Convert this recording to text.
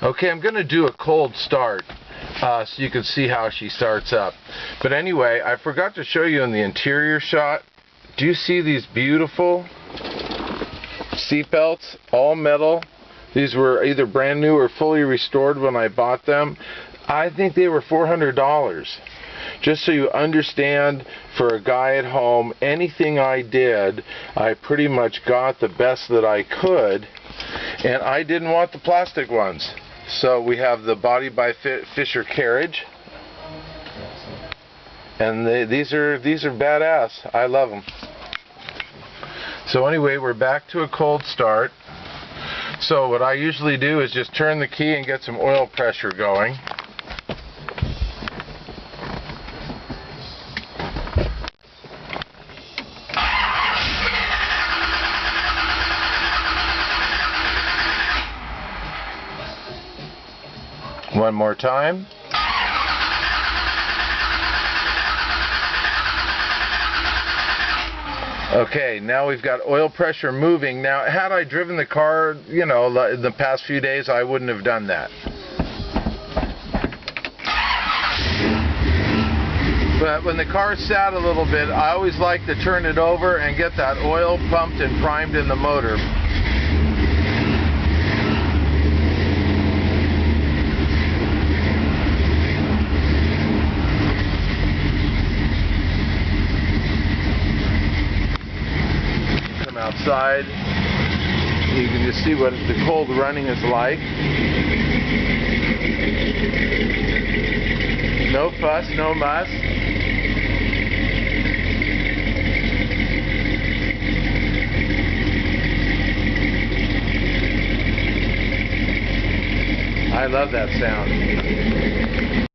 Okay, I'm going to do a cold start so you can see how she starts up. But anyway, I forgot to show you in the interior shot. Do you see these beautiful seat belts? All metal. These were either brand new or fully restored when I bought them. I think they were $400. Just so you understand, for a guy at home, anything I did, I pretty much got the best that I could, and I didn't want the plastic ones. So we have the Body by Fisher carriage, and these are badass. I love them. So anyway, we're back to a cold start. So what I usually do is just turn the key and get some oil pressure going. One more time. Okay, now we've got oil pressure moving. Now, had I driven the car, you know, in the past few days, I wouldn't have done that. But when the car sat a little bit, I always like to turn it over and get that oil pumped and primed in the motor. Outside, you can just see what the cold running is like. No fuss, no muss. I love that sound.